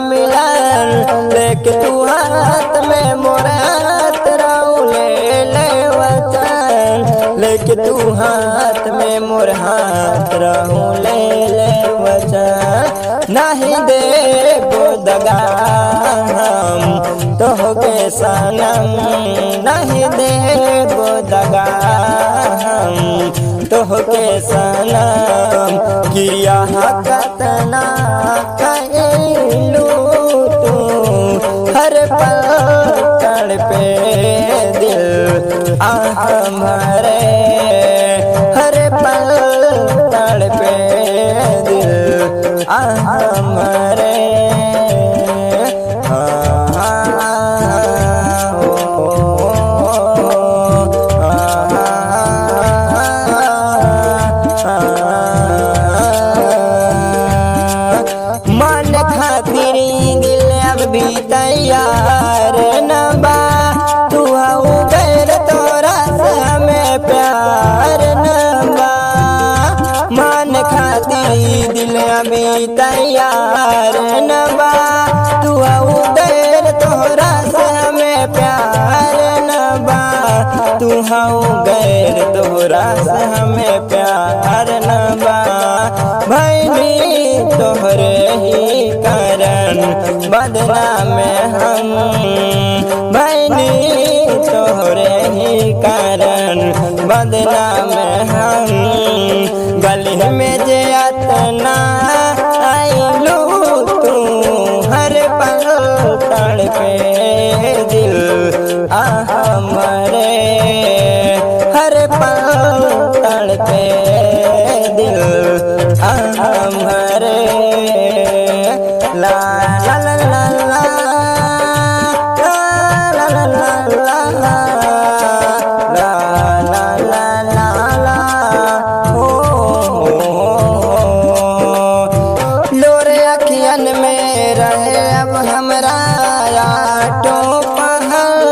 मिलन लेके तू हाथ में मोर हाथ रहूं ले वचन लेके तू हाथ में मोर हाथ रहूं ले वचन नहीं देबो दगा हम तोहके सनम नहीं देबो दगा हम तोहके सनम किया कतना कहलू तू हर पल तड़पे दिल हमारे हर पल तड़पे दिल हमारे मन खातिर दिल अब भी तैयार न बा तू हऊ गैर तोरा से हमें प्यार न बा मन खातिर दिल अभी तैयार न बा तू हऊ गैर तोरा से हमें प्यार न बा तू हऊ गैर तोरा से हमें प्यार न बा भैनी तोहरे ही कारण बदनाम हम भैनी तोहरे ही कारण बदनाम हम गली में जे अतना आइलू तू हर पल तड़पे दिल हमारे हर पल तड़पे दिल हमारे ला ला ला ला ला ला ला ला ला ला ला ला हो लोरे अखियन में रहे अब हमरा आटो पहल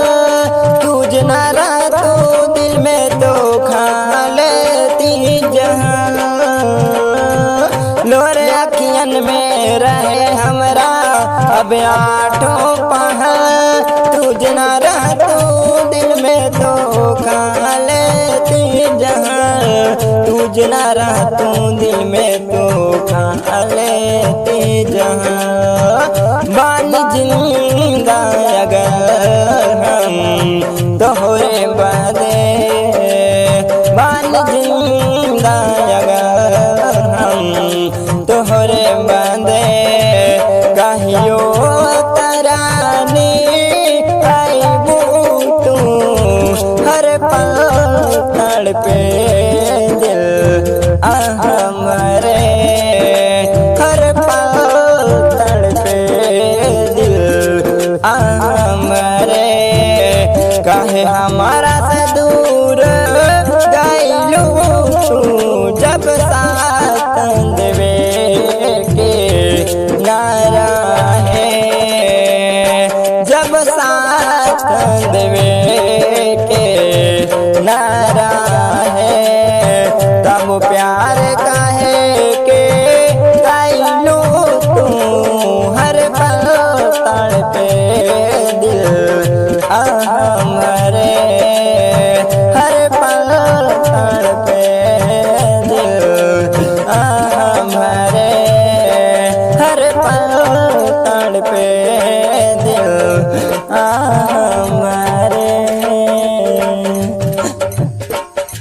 तुझ न रह तो दिल में तो खा लेती जहां लोरे अखियन में रहे हमरा अब आठो पहल तुझ न रह तू दिल में तो खा लेती जहां तुझ न रह तू दिल में तो खा लेती जहां बान जिंदा अगर हम तोहरे बदे बान जिंदा अगर हम तोहरे बंदे कहियो तरानी आईबू तू हर पल तड़पे दिल हमारे हर पल तड़पे दिल हमारे कहे हमारा से दूर गइलू तू जब साथ देवे के नारा है जब साथ देवे के नारा है तब प्यार काहे के गइलू तू हर पल तड़पे दिल हमारे हर पल तड़पे दिल हमारे हर पल तड़पे दिल हमारे।